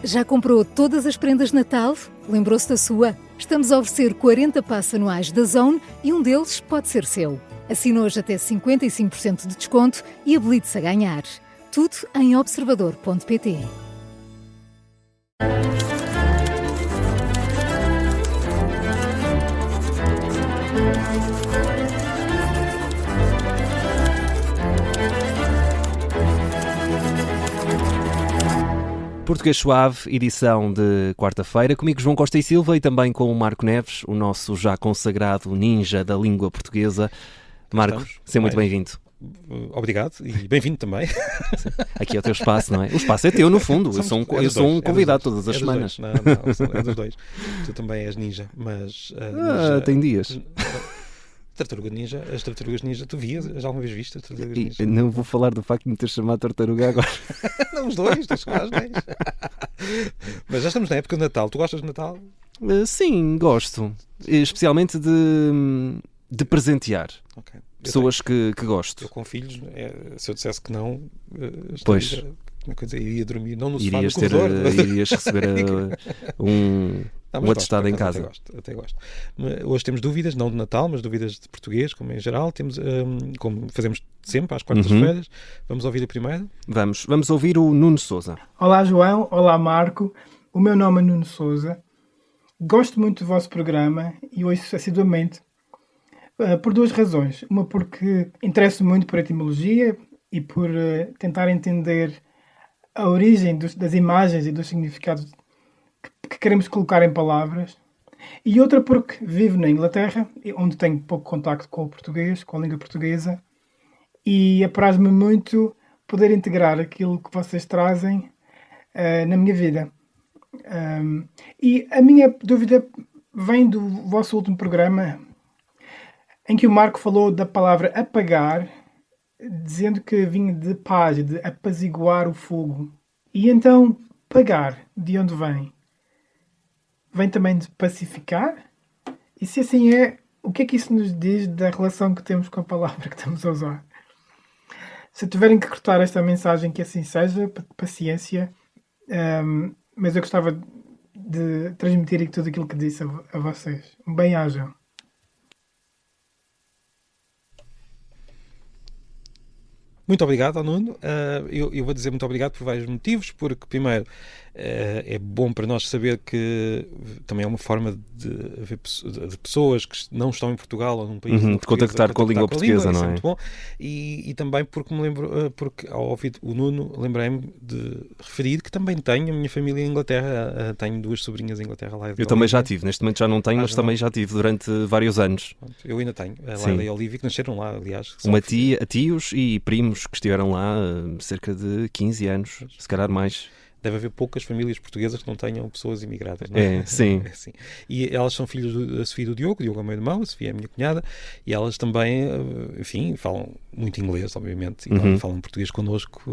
Já comprou todas as prendas de Natal? Lembrou-se da sua? Estamos a oferecer 40 passes anuais da Zone e um deles pode ser seu. Assine hoje até 55% de desconto e habilite-se a ganhar. Tudo em observador.pt. Português Suave, edição de quarta-feira, comigo João Costa e Silva e também com o Marco Neves, o nosso já consagrado ninja da língua portuguesa. Marco, seja muito bem-vindo. Obrigado e bem-vindo também. Aqui é o teu espaço, não é? O espaço é teu, no fundo. Eu sou um convidado todas as semanas. Não, é dos dois. Tu também és ninja, mas... tem dias. Tartaruga Ninja, as Tartarugas Ninja, tu vias? Já alguma vez viste as Tartarugas Ninja? Não vou falar do facto de me ter chamado Tartaruga agora. Não, os dois, tens as dois. Mas já estamos na época de Natal. Tu gostas de Natal? Sim, gosto. Especialmente de presentear. Okay. Pessoas que gosto. Eu com filhos, se eu dissesse que não, pois. Como é que eu dizer? Iria dormir, não no sofá, no corredor. Irias receber um atestado em casa. Até gosto. Hoje temos dúvidas, não de Natal, mas dúvidas de português, como em geral. Temos, como fazemos sempre às quartas-feiras. Vamos ouvir a primeira? Vamos ouvir o Nuno Sousa. Olá João, olá Marco. O meu nome é Nuno Sousa. Gosto muito do vosso programa e ouço assiduamente. Por duas razões. Uma porque interesso muito por etimologia e por tentar entender a origem das imagens e dos significados que queremos colocar em palavras. E outra porque vivo na Inglaterra, onde tenho pouco contacto com o português, com a língua portuguesa, e apraz-me muito poder integrar aquilo que vocês trazem na minha vida. E a minha dúvida vem do vosso último programa, em que o Marco falou da palavra apagar, dizendo que vinha de paz, de apaziguar o fogo. E então, pagar, de onde vem? Vem também de pacificar? E se assim é, o que é que isso nos diz da relação que temos com a palavra que estamos a usar? Se tiverem que cortar esta mensagem, que assim seja, paciência, mas eu gostava de transmitir tudo aquilo que disse a vocês. Bem-ajam. Muito obrigado ao Nuno. Eu vou dizer muito obrigado por vários motivos, porque primeiro é bom para nós saber que também é uma forma de pessoas que não estão em Portugal ou num país de contactar com a língua portuguesa, não é? Isso é muito bom. E também porque me lembro, porque ao ouvir o Nuno, lembrei-me de referir que também tenho a minha família em Inglaterra. Tenho duas sobrinhas em Inglaterra. Eu também já tive, neste momento já não tenho, mas também já tive durante vários anos. Eu ainda tenho, a Laila e a Olivia, que nasceram lá, aliás. Uma tia, tios e primos que estiveram lá cerca de 15 anos, se calhar mais. Deve haver poucas famílias portuguesas que não tenham pessoas imigradas, não é? Sim. É assim. E elas são filhas da Sofia e do Diogo. O Diogo é o meu irmão, a Sofia é a minha cunhada, e elas também, enfim, falam muito inglês, obviamente, e falam português connosco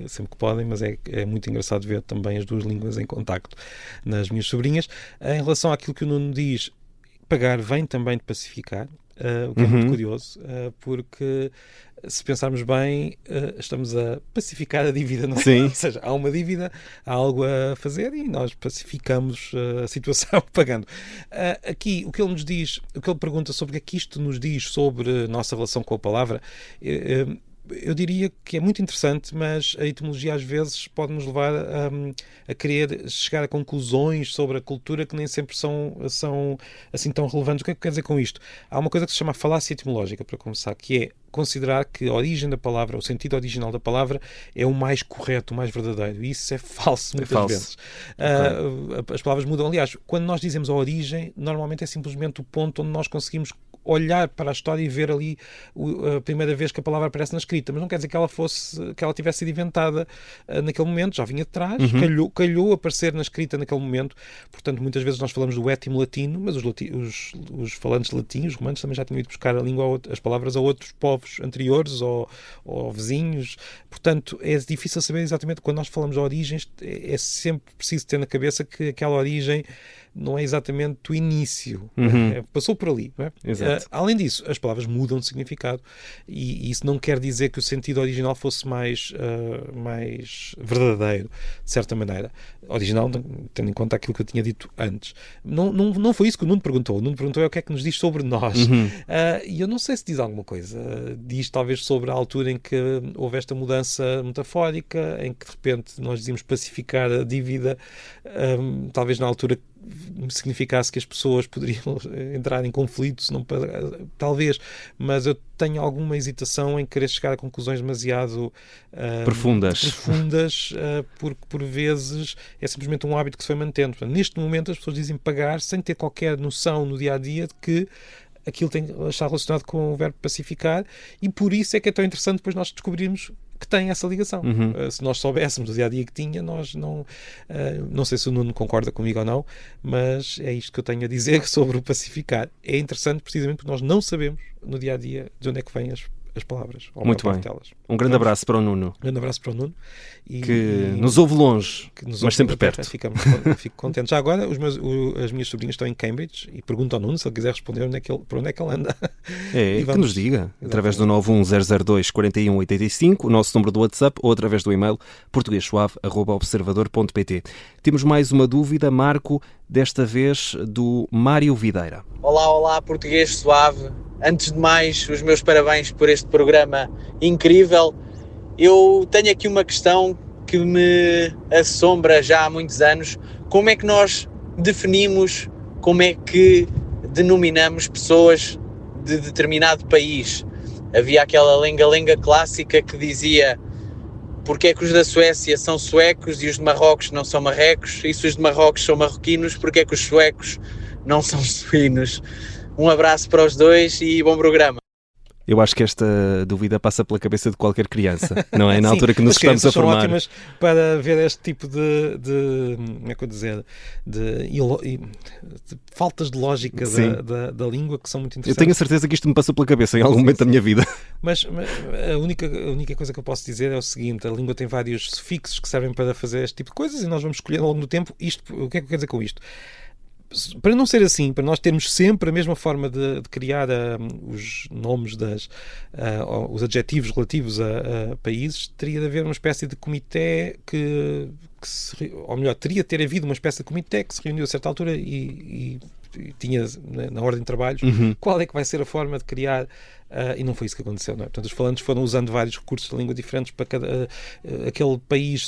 sempre que podem, mas é muito engraçado ver também as duas línguas em contacto nas minhas sobrinhas. Em relação àquilo que o Nuno diz, pagar vem também de pacificar, o que é muito curioso, porque se pensarmos bem, estamos a pacificar a dívida, não é? Sim. Ou seja, há uma dívida, há algo a fazer e nós pacificamos a situação pagando. Aqui, o que ele nos diz, o que ele pergunta sobre o que é que isto nos diz sobre a nossa relação com a palavra, eu diria que é muito interessante, mas a etimologia às vezes pode nos levar a querer chegar a conclusões sobre a cultura que nem sempre são assim tão relevantes. O que é que quer dizer com isto? Há uma coisa que se chama falácia etimológica, para começar, que é considerar que a origem da palavra, o sentido original da palavra, é o mais correto, o mais verdadeiro. E isso é falso muitas vezes. Okay. As palavras mudam. Aliás, quando nós dizemos a origem, normalmente é simplesmente o ponto onde nós conseguimos olhar para a história e ver ali a primeira vez que a palavra aparece na escrita, mas não quer dizer que ela tivesse sido inventada naquele momento, já vinha de trás, calhou aparecer na escrita naquele momento. Portanto, muitas vezes nós falamos do étimo latino, mas os falantes latinos, os romanos, também já tinham ido buscar a língua, as palavras a outros povos anteriores ou vizinhos. Portanto, é difícil saber exatamente, quando nós falamos de origens, é sempre preciso ter na cabeça que aquela origem não é exatamente o início. Passou por ali. Não é? Além disso, as palavras mudam de significado e isso não quer dizer que o sentido original fosse mais verdadeiro, de certa maneira. Original, tendo em conta aquilo que eu tinha dito antes. Não foi isso que o Nuno perguntou. O Nuno perguntou o que é que nos diz sobre nós. E eu não sei se diz alguma coisa. Diz talvez sobre a altura em que houve esta mudança metafórica, em que de repente nós dizíamos pacificar a dívida, talvez na altura significasse que as pessoas poderiam entrar em conflito, talvez, mas eu tenho alguma hesitação em querer chegar a conclusões demasiado profundas, porque por vezes é simplesmente um hábito que se foi mantendo. Portanto, neste momento as pessoas dizem pagar sem ter qualquer noção no dia-a-dia de que aquilo está relacionado com o verbo pacificar, e por isso é que é tão interessante depois nós descobrirmos que tem essa ligação. Se nós soubéssemos o dia-a-dia que tinha, nós não sei se o Nuno concorda comigo ou não, mas é isto que eu tenho a dizer sobre o pacificar. É interessante precisamente porque nós não sabemos no dia-a-dia de onde é que vêm as palavras. Muito bem. Um grande abraço para o Nuno. Um grande abraço para o Nuno. Que nos ouve longe, mas sempre perto. Fico contente. Já agora, as minhas sobrinhas estão em Cambridge e pergunto ao Nuno se ele quiser responder por onde é que ele anda. Que nos diga, através do 91002-4185, o nosso número do WhatsApp, ou através do e-mail portuguesuave@observador.pt. Temos mais uma dúvida, Marco, desta vez do Mário Videira. Olá, Português Suave. Antes de mais, os meus parabéns por este programa incrível. Eu tenho aqui uma questão que me assombra já há muitos anos. Como é que nós definimos, como é que denominamos pessoas de determinado país? Havia aquela lenga-lenga clássica que dizia porque é que os da Suécia são suecos e os de Marrocos não são marrecos, e se os de Marrocos são marroquinos, porque é que os suecos não são suínos? Um abraço para os dois e bom programa. Eu acho que esta dúvida passa pela cabeça de qualquer criança, não é? Na altura que nos estamos a formar. São ótimas para ver este tipo de como é que eu dizer, de faltas de lógica da língua que são muito interessantes. Eu tenho a certeza que isto me passou pela cabeça em algum momento da minha vida. Mas a única coisa que eu posso dizer é o seguinte: a língua tem vários sufixos que servem para fazer este tipo de coisas e nós vamos escolher ao longo do tempo. O que é que eu quero dizer com isto? Para não ser assim, para nós termos sempre a mesma forma de criar os nomes os adjetivos relativos a países, teria de haver uma espécie de comitê ou melhor, teria de ter havido uma espécie de comitê que se reuniu a certa altura e tinha na ordem de trabalhos qual é que vai ser a forma de criar, e não foi isso que aconteceu, não é? Portanto, os falantes foram usando vários recursos de língua diferentes para aquele país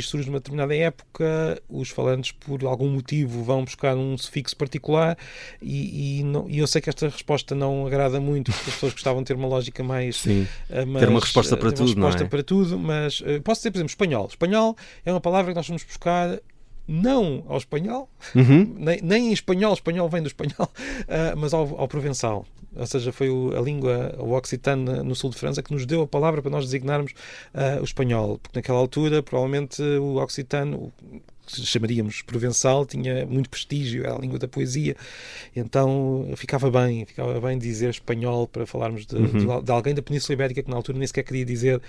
surge numa determinada época, os falantes por algum motivo vão buscar um sufixo particular e eu sei que esta resposta não agrada muito, porque as pessoas gostavam de ter uma lógica mais... ter uma resposta para tudo, não é? Para tudo, mas posso dizer, por exemplo, espanhol. Espanhol é uma palavra que nós vamos buscar não ao espanhol, nem em espanhol vem do espanhol, mas ao provençal. Ou seja, foi a língua, o occitano no sul de França, que nos deu a palavra para nós designarmos o espanhol, porque naquela altura provavelmente o occitano, que chamaríamos provençal, tinha muito prestígio, era a língua da poesia, então ficava bem dizer espanhol para falarmos de alguém da Península Ibérica que na altura nem sequer queria dizer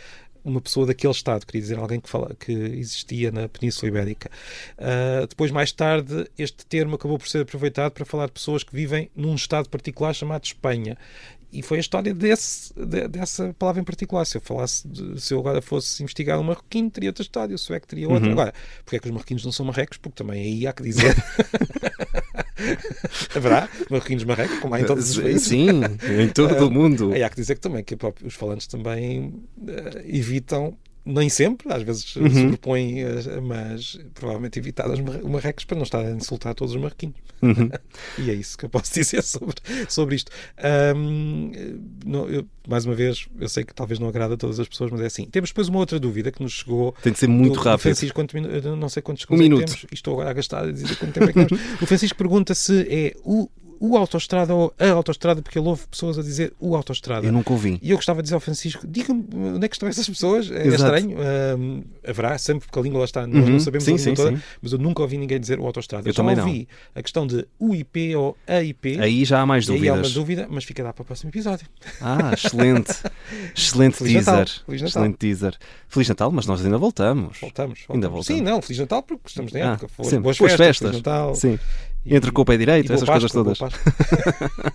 uma pessoa daquele estado, queria dizer alguém que existia na Península Ibérica. Depois, mais tarde, este termo acabou por ser aproveitado para falar de pessoas que vivem num estado particular chamado Espanha. E foi a história dessa palavra em particular. Se eu agora fosse investigar um marroquino, teria outra história, o sueco teria outra. Agora, porque é que os marroquinos não são marrecos? Porque também aí há que dizer... Haverá marroquinos marrecos, como há em todos os países. Sim, em todo o mundo. Aí há que dizer que também que os falantes também evitam, nem sempre, às vezes se propõem, mas provavelmente evitar os marrecos para não estar a insultar todos os marroquinos. E é isso que eu posso dizer sobre isto. Mais uma vez, eu sei que talvez não agrada a todas as pessoas, mas é assim. Temos depois uma outra dúvida que nos chegou. Tem de ser muito rápido. Francisco, não sei quantos segundos temos. Estou agora a gastar a dizer quanto tempo é que temos. O Francisco pergunta se é o autoestrada ou a autoestrada, porque ele ouve pessoas a dizer o autoestrada. Eu nunca ouvi. E eu gostava de dizer ao Francisco, diga-me onde é que estão essas pessoas. É Exato. estranho. Haverá sempre, porque a língua lá está, nós não sabemos Sim, a língua sim, toda, sim. mas eu nunca ouvi ninguém dizer o autoestrada. Eu Já também não. ouvi a questão de UIP ou AIP. Aí já há mais E aí há uma dúvidas. dúvida, mas fica lá para o próximo episódio. Excelente. Excelente Feliz teaser. Natal. Feliz Natal. Excelente teaser. Feliz Natal, mas nós ainda voltamos. Voltamos. Ainda voltamos. Sim, não, Feliz Natal, porque estamos na época. Sempre. Boas Boas festas. festas. Feliz Natal. Sim. Entre com o pé direito, E essas boa coisas Páscoa, todas. boa Páscoa.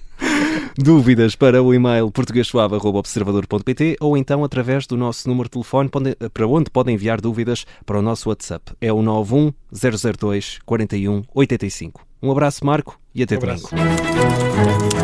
Dúvidas para o e-mail portuguesuave@observador.pt ou então através do nosso número de telefone para onde podem enviar dúvidas para o nosso WhatsApp. É o 91 002 41 85. Um abraço, Marco, e até Um abraço. domingo.